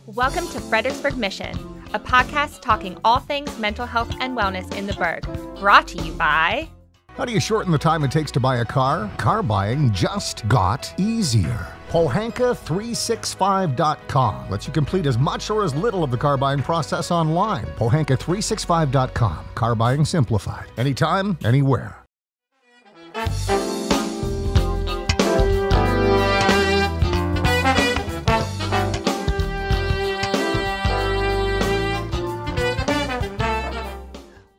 Welcome to Fredericksburg Mission, a podcast talking all things mental health and wellness in the Burgh. Brought to you by... How do you shorten the time it takes to buy a car? Car buying just got easier. Pohanka365.com lets you complete as much or as little of the car buying process online. Pohanka365.com. Car buying simplified. Anytime, anywhere.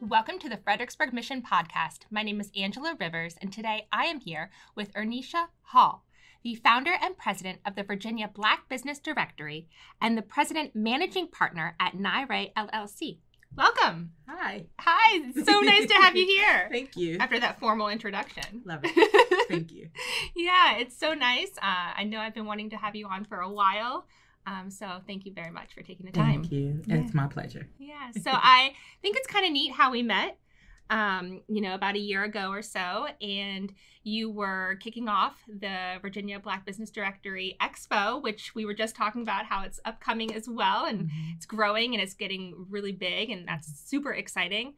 Welcome to the Fredericksburg Mission podcast. My name is Angela Rivers, and today I am here with Nisha Hall, the founder and president of the Virginia Black Business Directory and the president managing partner at NIRAY LLC. Welcome. Hi. Hi. So nice to have you here. Thank you. After that formal introduction. Love it. Thank you. Yeah, it's so nice. I know I've been wanting to have you on for a while. So thank you very much for taking the time. Thank you. Yeah. It's my pleasure. Yeah. So I think it's kind of neat how we met, about a year ago or so, and you were kicking off the Virginia Black Business Directory Expo, which we were just talking about how it's upcoming as well, and it's growing and it's getting really big, and that's super exciting.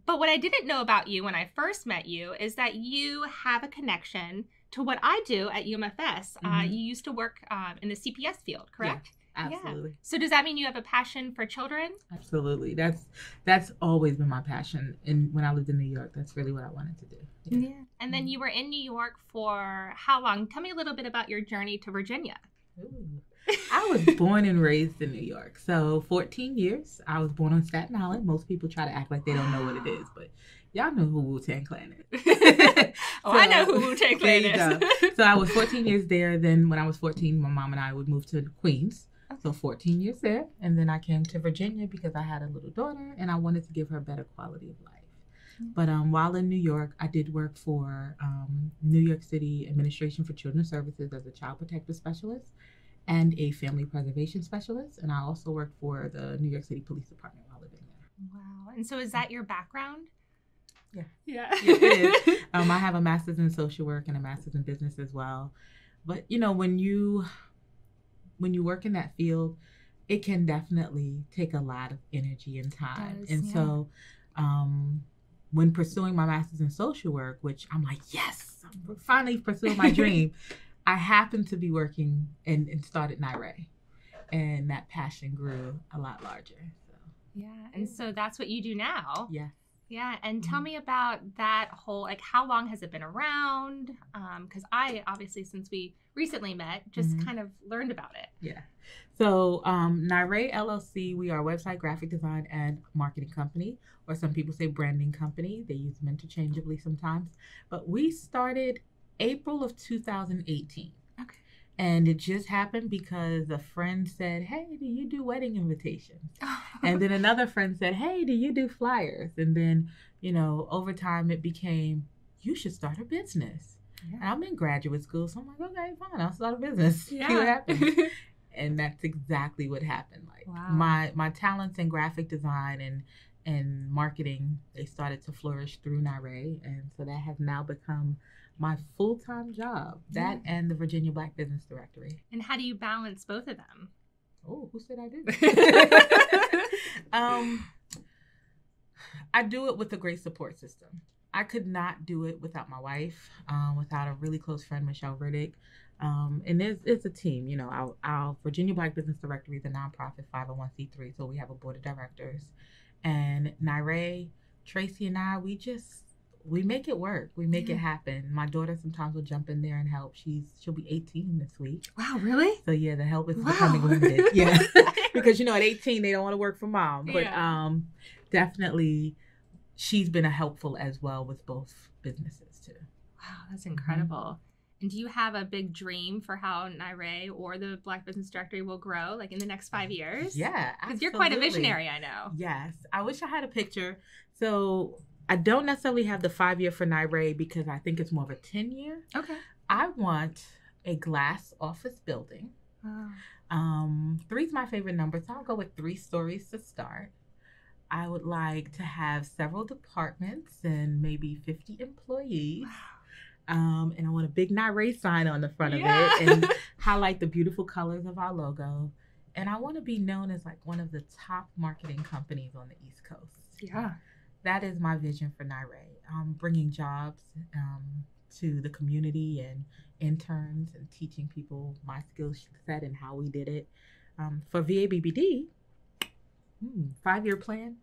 But what I didn't know about you when I first met you is that you have a connection to what I do at UMFS. You used to work in the CPS field, correct? Yeah, absolutely. Yeah. So does that mean you have a passion for children? Absolutely. That's always been my passion. And when I lived in New York, that's really what I wanted to do. Yeah. And then you were in New York for how long? Tell me a little bit about your journey to Virginia. Ooh. I was born and raised in New York. So 14 years. I was born on Staten Island. Most people try to act like they don't know what it is, but y'all know who Wu-Tang Clan is. I know who Wu-Tang Clan is. So I was 14 years there. Then when I was 14, my mom and I would move to Queens. Okay. So 14 years there. And then I came to Virginia because I had a little daughter and I wanted to give her a better quality of life. But while in New York, I did work for New York City Administration for Children's Services as a child protective specialist and a family preservation specialist. And I also worked for the New York City Police Department while living there. Wow. And so is that your background? Yeah. Yeah. Yeah, it is. I have a master's in social work and a master's in business as well. But, when you work in that field, it can definitely take a lot of energy and time. So when pursuing my master's in social work, which I'm like, yes, I'm finally pursuing my dream, I happened to be working and started NIRAY. And that passion grew a lot larger. So. Yeah. And so that's what you do now. Yeah. Yeah. And tell me about that whole, how long has it been around? Because I, obviously, since we recently met, just kind of learned about it. Yeah. So NYRAY LLC, we are a website graphic design and marketing company, or some people say branding company. They use them interchangeably sometimes. But we started April of 2018. Okay. And it just happened because a friend said, hey, do you do wedding invitations? And then another friend said, hey, do you do flyers? And then, over time it became, you should start a business. Yeah. And I'm in graduate school, so I'm like, okay, fine, I'll start a business. Yeah. See what happens. And that's exactly what happened. Wow. My talents in graphic design and marketing, they started to flourish through NIRAY. And so that has now become my full-time job, that and the Virginia Black Business Directory. And how do you balance both of them? Oh, who said I did? I do it with a great support system. I could not do it without my wife, without a really close friend, Michelle Riddick. And it's a team. Our Virginia Black Business Directory is a nonprofit 501c3, so we have a board of directors. And NIRAY, Tracy and I, we make it work. We make it happen. My daughter sometimes will jump in there and help. She'll be 18 this week. Wow, really? So yeah, the help is becoming limited. Yeah, because at 18 they don't want to work for mom. But definitely, she's been a helpful as well with both businesses too. Wow, that's incredible. And do you have a big dream for how NIRAY or the Black Business Directory will grow, in the next 5 years? Yeah, because you're quite a visionary, I know. Yes, I wish I had a picture. So I don't necessarily have the 5-year for NIRAY because I think it's more of a 10-year. Okay. I want a glass office building. Oh. 3 is my favorite number, so I'll go with 3 stories to start. I would like to have several departments and maybe 50 employees. Wow. And I want a big NIRAY sign on the front of it and highlight the beautiful colors of our logo. And I want to be known as like one of the top marketing companies on the East Coast. Yeah. That is my vision for NIRAY. Bringing jobs to the community and interns and teaching people my skill set and how we did it. For VABBD, 5-year plan.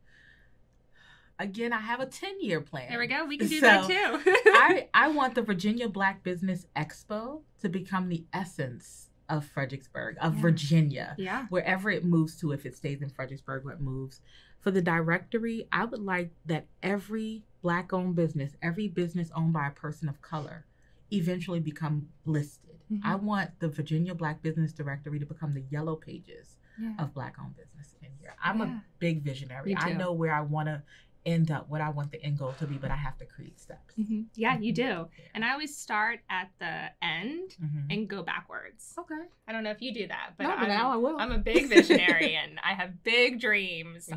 Again, I have a 10-year plan. There we go. We can do that too. I want the Virginia Black Business Expo to become the essence of Fredericksburg, of Virginia. Yeah. Wherever it moves to, if it stays in Fredericksburg, where it moves. For the directory, I would like that every Black-owned business, every business owned by a person of color, eventually become listed. I want the Virginia Black Business Directory to become the yellow pages of Black-owned business in here. I'm a big visionary. I know where I want to end up, what I want the end goal to be, but I have to create steps. Yeah, you do. And I always start at the end and go backwards. Okay. I don't know if you do that, but, now I will. I'm a big visionary and I have big dreams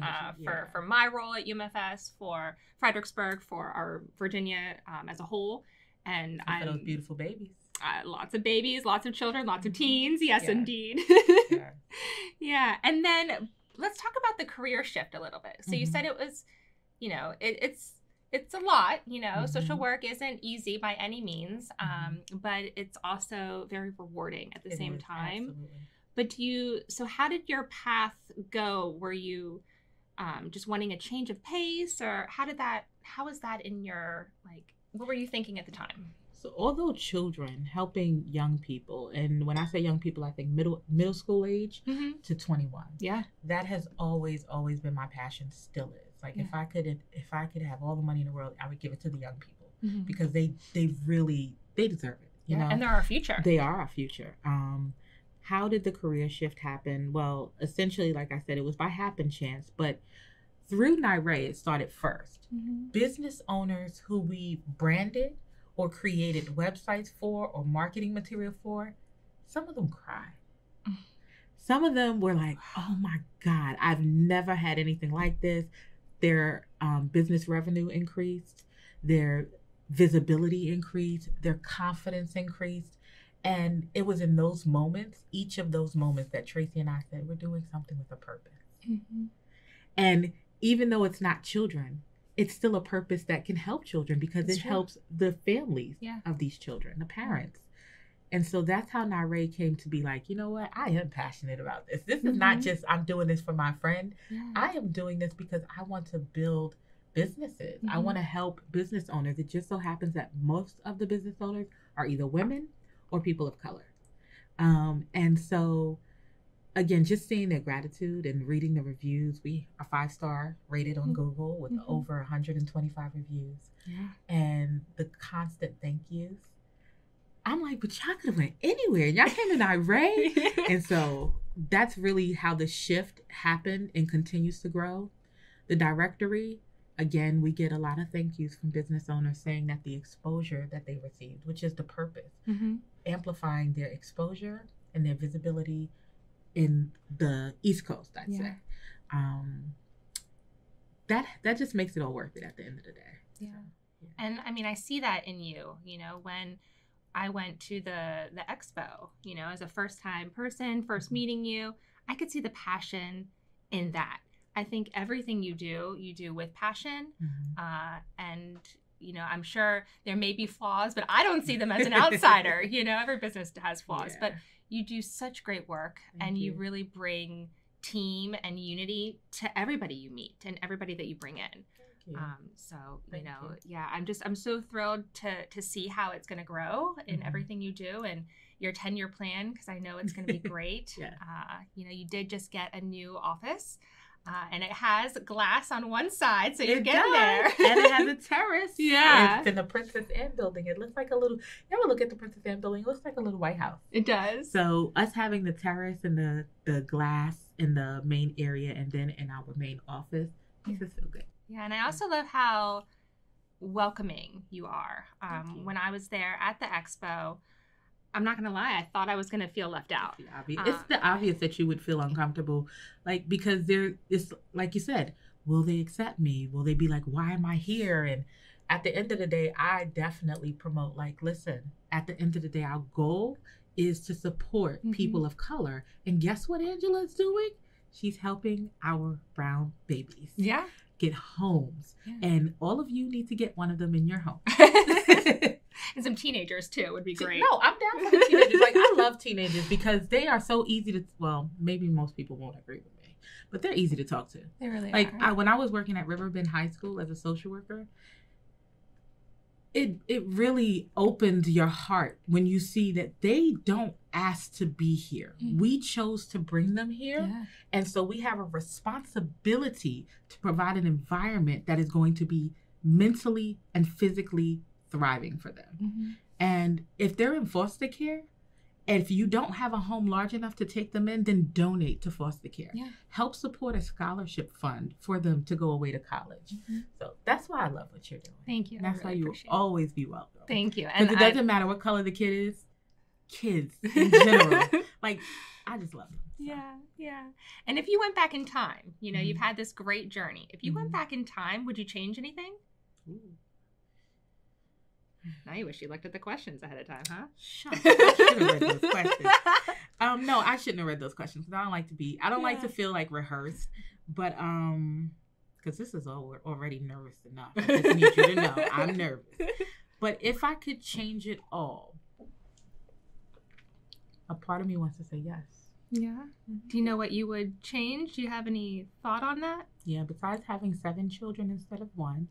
for my role at UMFS, for Fredericksburg, for our Virginia as a whole. And for those beautiful babies. Lots of babies, lots of children, lots of teens. Yes, indeed. Yeah. And then let's talk about the career shift a little bit. So you said it was, you know, it's a lot, you know, social work isn't easy by any means, but it's also very rewarding at the same time. Absolutely. But so how did your path go? Were you just wanting a change of pace, or how was that in your, like, what were you thinking at the time? So although children, helping young people, and when I say young people, I think middle school age to 21. Yeah. That has always been my passion, still is. Like if I could have all the money in the world, I would give it to the young people because they deserve it. You know? And they're our future. They are our future. How did the career shift happen? Well, essentially, like I said, it was by happen chance, but through NIRAY, it started first. Business owners who we branded or created websites for or marketing material for, some of them cried. Some of them were like, oh my God, I've never had anything like this. Their business revenue increased, their visibility increased, their confidence increased. And it was in those moments, each of those moments, that Tracy and I said, we're doing something with a purpose. And even though it's not children, it's still a purpose that can help children because it helps the families of these children, the parents. And so that's how NIRAY came to be like, you know what? I am passionate about this. This is not just, I'm doing this for my friend. I am doing this because I want to build businesses. I want to help business owners. It just so happens that most of the business owners are either women or people of color. And so, again, just seeing their gratitude and reading the reviews. We are 5-star rated on Google with over 125 reviews. And the constant thank yous. I'm like, but y'all could have went anywhere. Y'all came to NIRAY. And so that's really how the shift happened and continues to grow. The directory, again, we get a lot of thank yous from business owners saying that the exposure that they received, which is the purpose, amplifying their exposure and their visibility in the East Coast, I'd say. That just makes it all worth it at the end of the day. So, And I mean, I see that in you, you know, when I went to the expo, you know, as a first-time person, first meeting you, I could see the passion in that. I think everything you do with passion. And, you know, I'm sure there may be flaws, but I don't see them as an outsider. You know, every business has flaws, but you do such great work. Thank you. You really bring team and unity to everybody you meet and everybody that you bring in. So, you know, I'm so thrilled to see how it's going to grow in everything you do and your 10-year plan, because I know it's going to be great. You know, you did just get a new office. And it has glass on one side, so you're getting there. And it has a terrace. It's in the Princess Anne building. It looks like a little, you ever look at the Princess Anne building? It looks like a little White House. It does. So us having the terrace and the glass in the main area and then in our main office makes us feel good. Yeah, and I also love how welcoming you are. When I was there at the expo, I'm not going to lie, I thought I was going to feel left out. It's the obvious that you would feel uncomfortable, like, because it's like you said, will they accept me? Will they be like, why am I here? And at the end of the day, I definitely promote, like, listen, at the end of the day, our goal is to support people of color. And guess what Angela's doing? She's helping our brown babies get homes. And all of you need to get one of them in your home. And some teenagers too would be great. No, I'm down for the teenagers. Like, I love teenagers because they are so easy to, well, maybe most people won't agree with me, but they're easy to talk to. They really like, are. When I was working at Riverbend High School as a social worker, it really opened your heart when you see that they don't ask to be here. We chose to bring them here. Yeah. And so we have a responsibility to provide an environment that is going to be mentally and physically thriving for them. And if they're in foster care, and if you don't have a home large enough to take them in, then donate to foster care. Help support a scholarship fund for them to go away to college. So that's why I love what you're doing. Thank you. And that's why you will always be welcome. Thank you. And it doesn't matter what color the kid is. Kids in general. Like, I just love them. So. Yeah. And if you went back in time, you know, you've had this great journey. If you went back in time, would you change anything? Ooh. Now you wish you looked at the questions ahead of time, huh? Shut up. I should have read those questions. No, I shouldn't have read those questions because I don't like to feel like rehearsed. But because this is already nervous enough. I just need you to know I'm nervous. But if I could change it all, a part of me wants to say yes. Yeah. Do you know what you would change? Do you have any thought on that? Yeah, besides having 7 children instead of 1.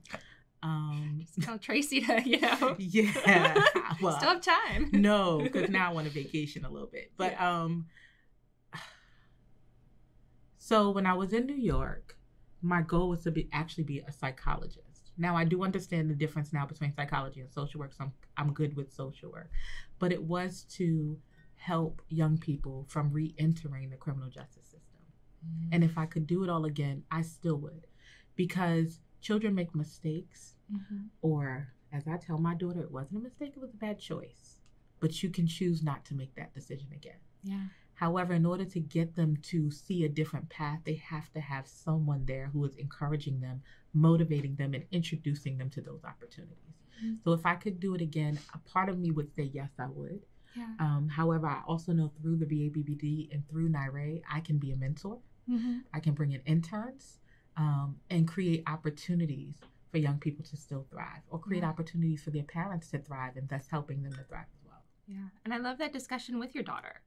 Just tell Tracy to, you know. Yeah. Well, still have time. No, because now I want to vacation a little bit. But so when I was in New York, my goal was to actually be a psychologist. Now I do understand the difference now between psychology and social work, so I'm good with social work. But it was to help young people from re-entering the criminal justice system. And if I could do it all again, I still would. Because children make mistakes, or as I tell my daughter, it wasn't a mistake, it was a bad choice. But you can choose not to make that decision again. Yeah. However, in order to get them to see a different path, they have to have someone there who is encouraging them, motivating them, and introducing them to those opportunities. So if I could do it again, a part of me would say, yes, I would. Yeah. However, I also know through the VABBD and through NIRAY, I can be a mentor. I can bring in interns and create opportunities for young people to still thrive, or create opportunities for their parents to thrive, and thus helping them to thrive as well. Yeah. And I love that discussion with your daughter.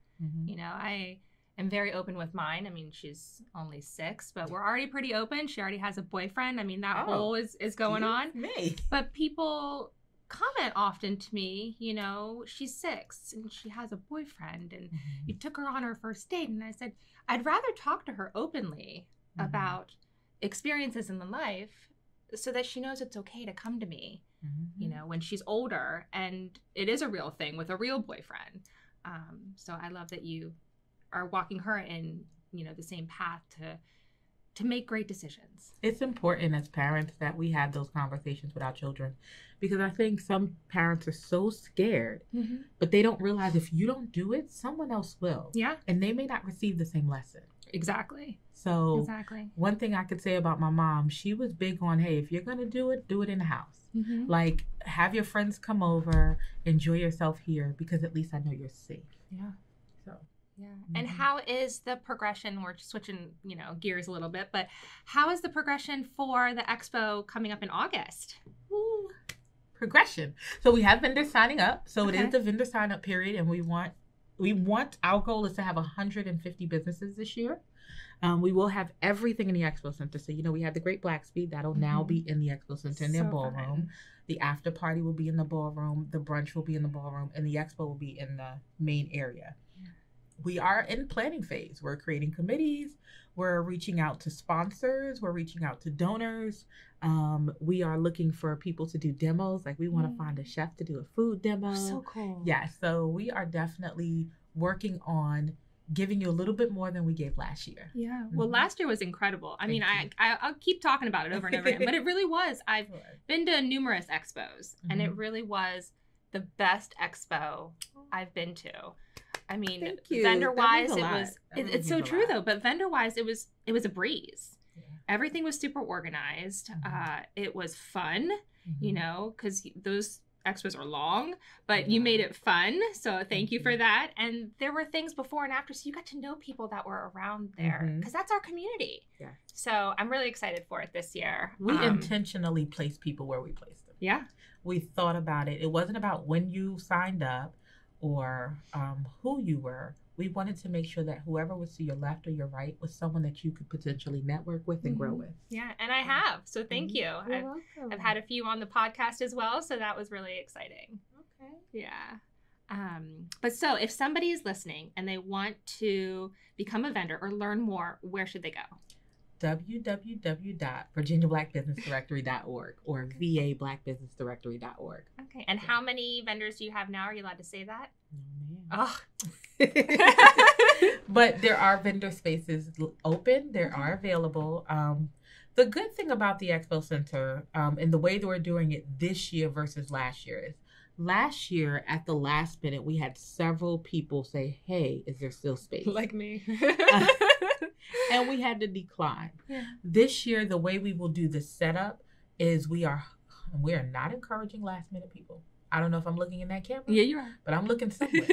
You know, I am very open with mine. I mean, she's only 6, but we're already pretty open. She already has a boyfriend. I mean, that whole is going on. Me. But people comment often to me, you know, she's 6 and she has a boyfriend, and you took her on her first date. And I said, I'd rather talk to her openly about experiences in the life so that she knows it's okay to come to me, you know, when she's older, and it is a real thing with a real boyfriend. So I love that you are walking her in, you know, the same path to make great decisions. It's important as parents that we have those conversations with our children, because I think some parents are so scared, but they don't realize if you don't do it, someone else will. Yeah. And they may not receive the same lesson. Exactly. So one thing I could say about my mom, she was big on, hey, if you're going to do it in the house. Like, have your friends come over, enjoy yourself here, because at least I know you're safe. Yeah. So. Yeah. And how is the progression? We're switching, you know, gears a little bit, but how is the progression for the expo coming up in August? Ooh. Progression. So we have vendors signing up. So it is the vendor sign up period, and we want our goal is to have 150 businesses this year. We will have everything in the Expo Center. So, you know, we have the Great Black Speed. That'll now be in the Expo Center in their ballroom. Fun. The after party will be in the ballroom. The brunch will be in the ballroom. And the expo will be in the main area. Yeah. We are in planning phase. We're creating committees. We're reaching out to sponsors. We're reaching out to donors. We are looking for people to do demos. Like, we want to find a chef to do a food demo. So cool. Yeah. So we are definitely working on giving you a little bit more than we gave last year. Yeah. Well, last year was incredible. I mean, I'll keep talking about it over and over again, but it really was. I've been to numerous expos, and it really was the best expo I've been to. I mean, vendor-wise, it's so true though, but vendor-wise, it was a breeze. Yeah. Everything was super organized. It was fun, you know, because those expos are long, but you made it fun. So thank you for that. And there were things before and after. So you got to know people that were around there because that's our community. Yeah. So I'm really excited for it this year. We intentionally place people where we place them. Yeah. We thought about it. It wasn't about when you signed up or who you were. We wanted to make sure that whoever was to your left or your right was someone that you could potentially network with and grow with. Yeah, and I have. So thank you. I've had a few on the podcast as well, so that was really exciting. Okay. Yeah. But so if somebody is listening and they want to become a vendor or learn more, where should they go? www.virginiablackbusinessdirectory.org or VABBlackbusinessdirectory.org. Okay. And how many vendors do you have now? Are you allowed to say that? Oh. But there are vendor spaces open. There are available. The good thing about the Expo Center and the way that we're doing it this year versus last year is last year at the last minute, we had several people say, hey, is there still space? Like me. And we had to decline. Yeah. This year, the way we will do the setup is we are not encouraging last minute people. I don't know if I'm looking in that camera. Yeah, you are. But I'm looking somewhere.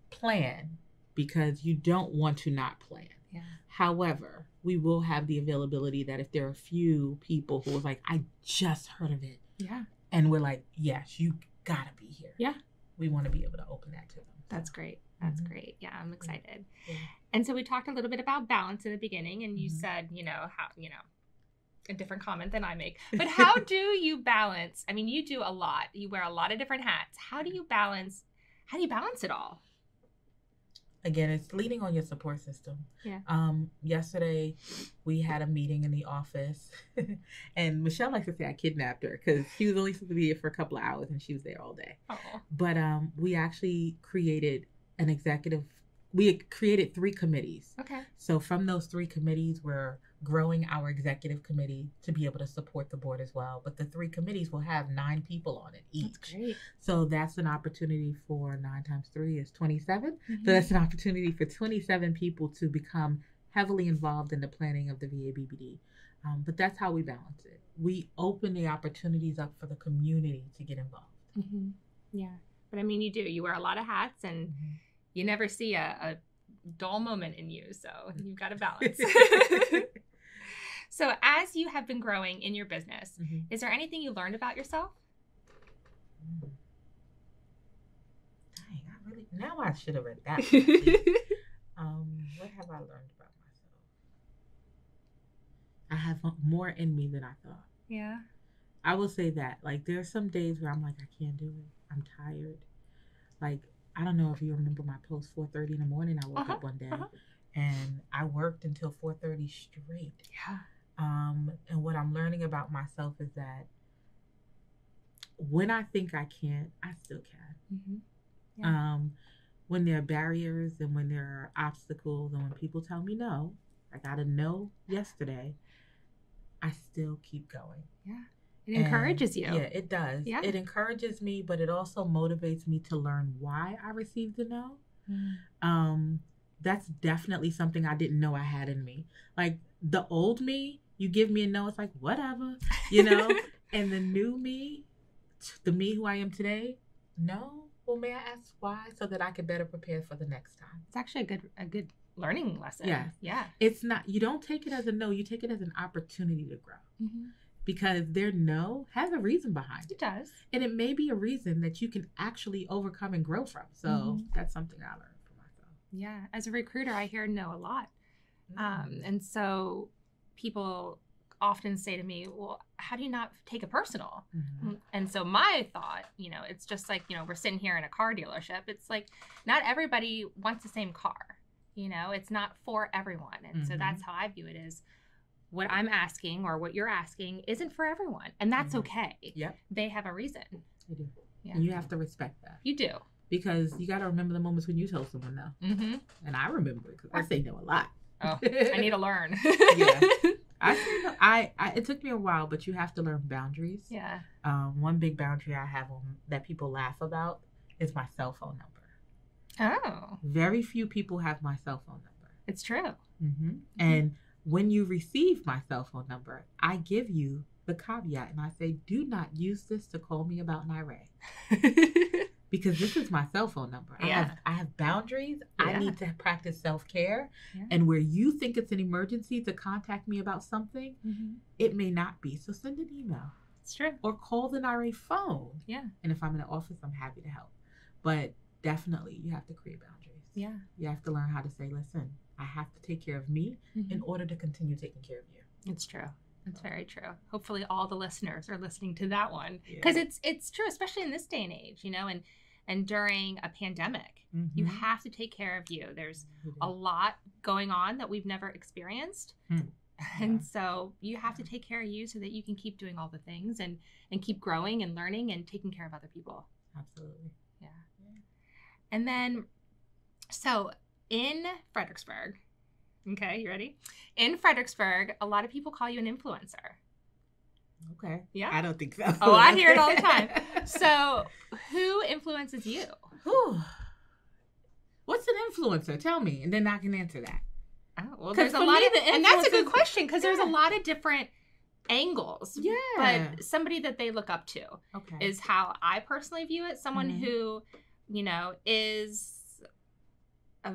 Plan, because you don't want to not plan. Yeah. However, we will have the availability that if there are a few people who was like, I just heard of it. Yeah. And we're like, yes, you gotta be here. Yeah. We want to be able to open that to them. That's great. That's great. Yeah, I'm excited. Yeah. And so we talked a little bit about balance in the beginning, and you said, how, a different comment than I make. But how do you balance? I mean, you do a lot. You wear a lot of different hats. How do you balance it all? Again, it's leaning on your support system. Yeah. Yesterday, we had a meeting in the office, and Michelle likes to say I kidnapped her because she was only supposed to be here for a couple of hours, and she was there all day. Oh. But we actually created we created 3 committees. Okay. So from those 3 committees, we're growing our executive committee to be able to support the board as well. But the 3 committees will have 9 people on it each. That's great. So that's an opportunity for 9 times 3 is 27. Mm-hmm. So that's an opportunity for 27 people to become heavily involved in the planning of the VABBD. But that's how we balance it. We open the opportunities up for the community to get involved. Mm-hmm. Yeah. But I mean, you do. You wear a lot of hats, and you never see a dull moment in you. So you've got to balance. So as you have been growing in your business, is there anything you learned about yourself? Dang, now I should have read that. What have I learned about myself? I have more in me than I thought. Yeah. I will say that. Like, there are some days where I'm like, I can't do it. I'm tired. Like, I don't know if you remember my post, 4:30 in the morning. I woke up one day and I worked until 4:30 straight. Yeah. And what I'm learning about myself is that when I think I can't, I still can. Mm-hmm. Yeah. When there are barriers and when there are obstacles and when people tell me no, I got a no yesterday, I still keep going. Yeah. It encourages you. Yeah, it does. Yeah. It encourages me, but it also motivates me to learn why I received the no. Mm. That's definitely something I didn't know I had in me. Like, the old me, you give me a no, it's like, whatever, and the new me, the me who I am today, no. Well, may I ask why? So that I can better prepare for the next time. It's actually a good learning lesson. Yeah. Yeah. It's not, you don't take it as a no, you take it as an opportunity to grow. Mm-hmm. Because their no has a reason behind it. It does. And it may be a reason that you can actually overcome and grow from. So that's something I learned for myself. Yeah. As a recruiter, I hear no a lot. And so people often say to me, well, how do you not take it personal? Mm-hmm. And so my thought, it's just like, we're sitting here in a car dealership. It's like, not everybody wants the same car. It's not for everyone. And so that's how I view it is, what I'm asking or what you're asking isn't for everyone. And that's okay. Yep. They have a reason. They do. Yeah. And you have to respect that. You do. Because you got to remember the moments when you told someone no. Mm-hmm. And I remember it because I say no a lot. Oh, I need to learn. Yeah. I say no. It took me a while, but you have to learn boundaries. Yeah. One big boundary I have that people laugh about is my cell phone number. Oh. Very few people have my cell phone number. It's true. Mm-hmm. And when you receive my cell phone number, I give you the caveat and I say, do not use this to call me about Nyree. Because this is my cell phone number. Yeah. I have boundaries. Yeah. I need to practice self-care. Yeah. And where you think it's an emergency to contact me about something, it may not be. So send an email. It's true. Or call the Nyree phone. Yeah. And if I'm in the office, I'm happy to help. But definitely, you have to create boundaries. Yeah. You have to learn how to say, listen, I have to take care of me in order to continue taking care of you. It's true. It's very true. Hopefully all the listeners are listening to that one, because it's true, especially in this day and age, you know, and during a pandemic, you have to take care of you. There's a lot going on that we've never experienced. And so you have to take care of you so that you can keep doing all the things and keep growing and learning and taking care of other people. Absolutely. Yeah. And then, so in Fredericksburg, okay, you ready? In Fredericksburg, a lot of people call you an influencer. Okay. Yeah. I don't think so. Oh, I hear it all the time. So who influences you? Whew. What's an influencer? Tell me, and then I can answer that. Oh, well, there's a lot of, and that's a good question, because there's a lot of different angles. Yeah. But somebody that they look up to is how I personally view it. Someone who, you know, is a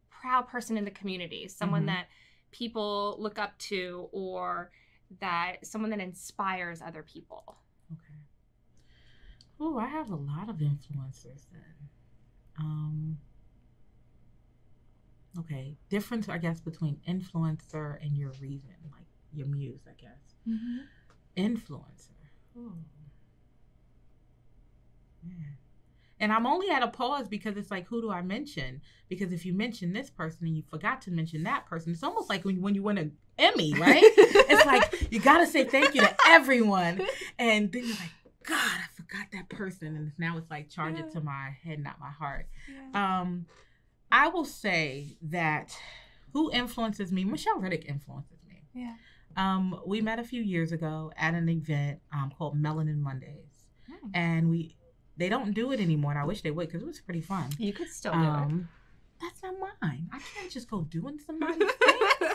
proud person in the community, someone that people look up to, or that someone that inspires other people. Okay. Oh, I have a lot of influencers then. Okay, difference, I guess, between influencer and your reason, like your muse, I guess. Influencer. Oh. Man. And I'm only at a pause because it's like, who do I mention? Because if you mention this person and you forgot to mention that person, it's almost like when you win an Emmy, right? It's like, you got to say thank you to everyone. And then you're like, God, I forgot that person. And now it's like, charge it to my head, not my heart. Yeah. I will say that who influences me? Michelle Riddick influences me. Yeah. We met a few years ago at an event called Melanin Mondays. And they don't do it anymore, and I wish they would, because it was pretty fun. You could still do it. That's not mine. I can't just go doing somebody's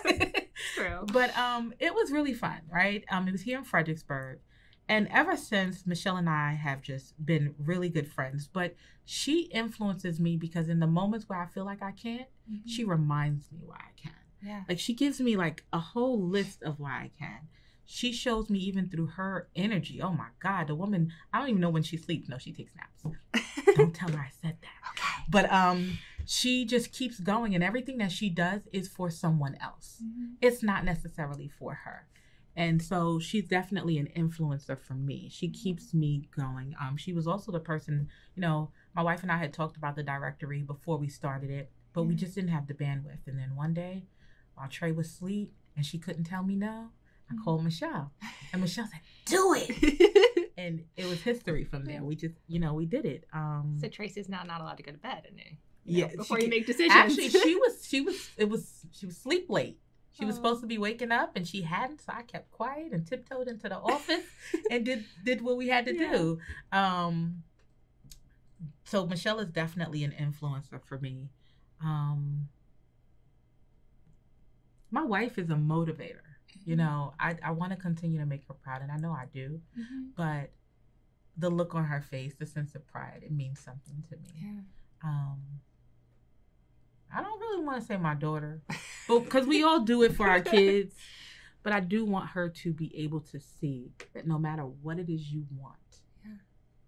thing. True. But it was really fun, right? It was here in Fredericksburg. And ever since, Michelle and I have just been really good friends. But she influences me because in the moments where I feel like I can't, she reminds me why I can. Yeah. Like, she gives me like a whole list of why I can. She shows me even through her energy. Oh my God, the woman, I don't even know when she sleeps. No, she takes naps. Don't tell her I said that. Okay. But she just keeps going, and everything that she does is for someone else. It's not necessarily for her. And so she's definitely an influencer for me. She keeps me going. She was also the person, you know, my wife and I had talked about the directory before we started it, but we just didn't have the bandwidth. And then one day, while Trey was asleep and she couldn't tell me no, I called Michelle. And Michelle said, do it. And it was history from there. We just, you know, we did it. So Tracy's now not allowed to go to bed, isn't he? Yeah. Before you make decisions. Actually, she was sleep late. She was supposed to be waking up, and she hadn't, so I kept quiet and tiptoed into the office and did what we had to do. So Michelle is definitely an influencer for me. My wife is a motivator. You know, I want to continue to make her proud, and I know I do. But the look on her face, the sense of pride, it means something to me. Yeah. I don't really want to say my daughter, but because we all do it for our kids. But I do want her to be able to see that no matter what it is you want,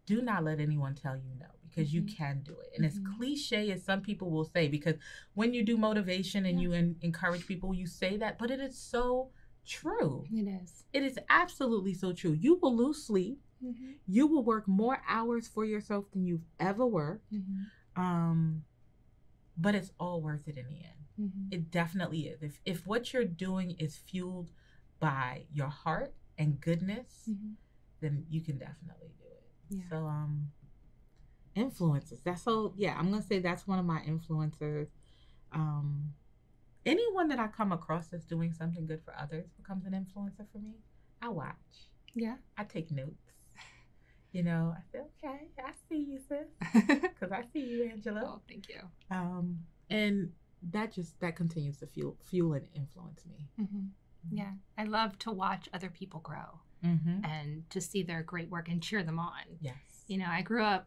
do not let anyone tell you no, because you can do it. And as cliche as some people will say, because when you do motivation and you encourage people, you say that, but it is so true. It is. It is absolutely so true. You will lose sleep. You will work more hours for yourself than you've ever worked. But it's all worth it in the end. It definitely is. If what you're doing is fueled by your heart and goodness, then you can definitely do it. Yeah. So influencers. I'm gonna say that's one of my influencers. Anyone that I come across that's doing something good for others becomes an influencer for me. I watch. Yeah. I take notes. You know, I say, okay, I see you, sis. Because I see you, Angela. Oh, thank you. And that continues to fuel and influence me. Yeah. I love to watch other people grow and to see their great work and cheer them on. Yes. You know, I grew up,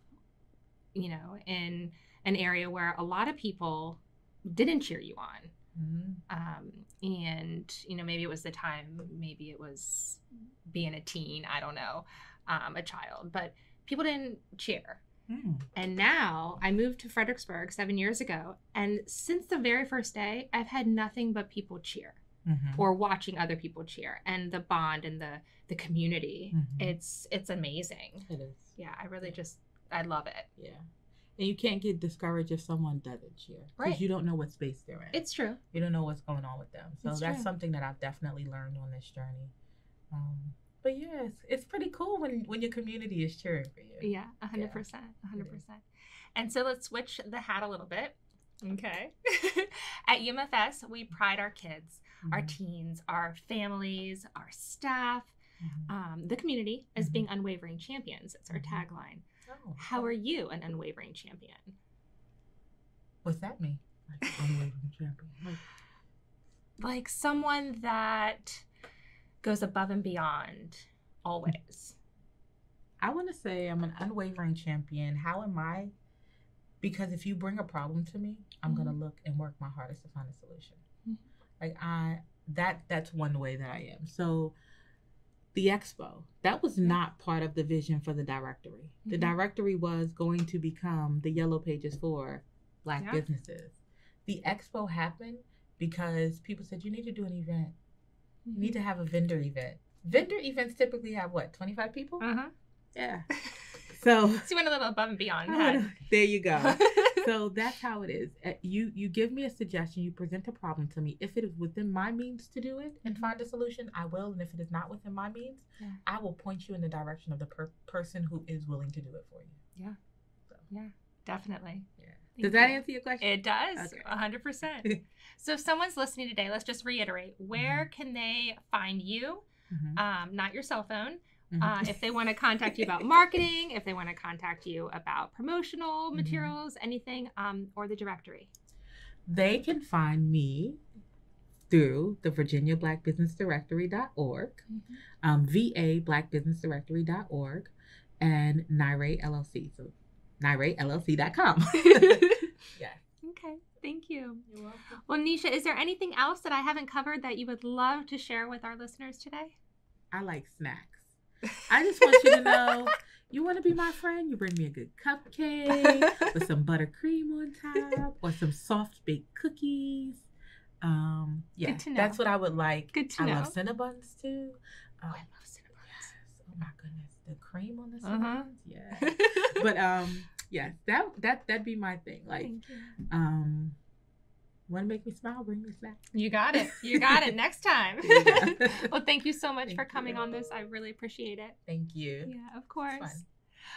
you know, in an area where a lot of people didn't cheer you on. And, you know, maybe it was the time, maybe it was being a teen, I don't know, a child, but people didn't cheer. And now I moved to Fredericksburg 7 years ago. And since the very first day, I've had nothing but people cheer or watching other people cheer, and the bond and the community. It's amazing. It is. Yeah. I really I love it. Yeah. And you can't get discouraged if someone doesn't cheer. Because you don't know what space they're in. It's true. You don't know what's going on with them. So It's that's true. something that I've definitely learned on this journey. But yes, it's pretty cool when your community is cheering for you. Yeah, 100%. 100%. And so let's switch the hat a little bit. Okay. At UMFS, we pride our kids, our teens, our families, our staff, the community as being unwavering champions. It's our tagline. Oh, How are you an unwavering champion? What's that mean? Like unwavering champion. Like someone that goes above and beyond always. I want to say I'm an unwavering champion. How am I? Because if you bring a problem to me, I'm going to look and work my hardest to find a solution. Like that's one way that I am. So the expo, that was not part of the vision for the directory. The directory was going to become the yellow pages for Black businesses. The expo happened because people said, you need to do an event. You need to have a vendor event. Vendor events typically have what, 25 people? Yeah. So you went a little above and beyond that. There you go. So that's how it is. You give me a suggestion, you present a problem to me. If it is within my means to do it and find a solution, I will. And if it is not within my means, I will point you in the direction of the person who is willing to do it for you. Yeah. So. Yeah, definitely. Yeah. Does that answer your question? It does. Okay. 100%. So if someone's listening today, let's just reiterate, where can they find you? Not your cell phone. If they want to contact you about marketing, if they want to contact you about promotional materials, anything, or the directory. They can find me through the VirginiaBlackBusinessDirectory.org, VABBDandPresident.org, and NIRAY LLC. So NYRAYLLC.com. Yeah. Okay. Thank you. You're welcome. Well, Nisha, is there anything else that I haven't covered that you would love to share with our listeners today? I like snacks. I just want you to know, you want to be my friend? You bring me a good cupcake with some buttercream on top or some soft baked cookies. Yeah, Good to know. that's what I would like. Good to I know. love Cinnabons too. I love Cinnabons. Yes. Oh my goodness, the cream on the Cinnabons. Yeah. But yeah, that'd be my thing. Like, Thank you. Want to make me smile? Bring me snacks. You got it. You got it. Next time. Yeah. Well, thank you so much Thank for coming you. on this. I really appreciate it. Thank you. Yeah, of course. fun.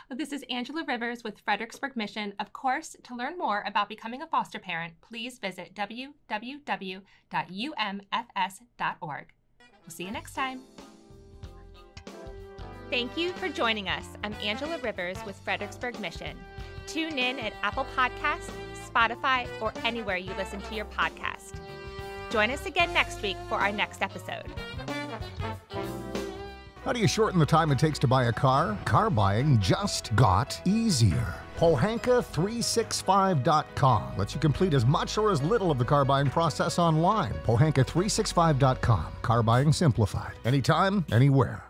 Well, this is Angela Rivers with Fredericksburg Mission. Of course, to learn more about becoming a foster parent, please visit www.umfs.org. We'll see you next time. Thank you for joining us. I'm Angela Rivers with Fredericksburg Mission. Tune in at Apple Podcasts, Spotify, or anywhere you listen to your podcast. Join us again next week for our next episode. How do you shorten the time it takes to buy a car? Car buying just got easier. Pohanka365.com lets you complete as much or as little of the car buying process online. Pohanka365.com. Car buying simplified. Anytime, anywhere.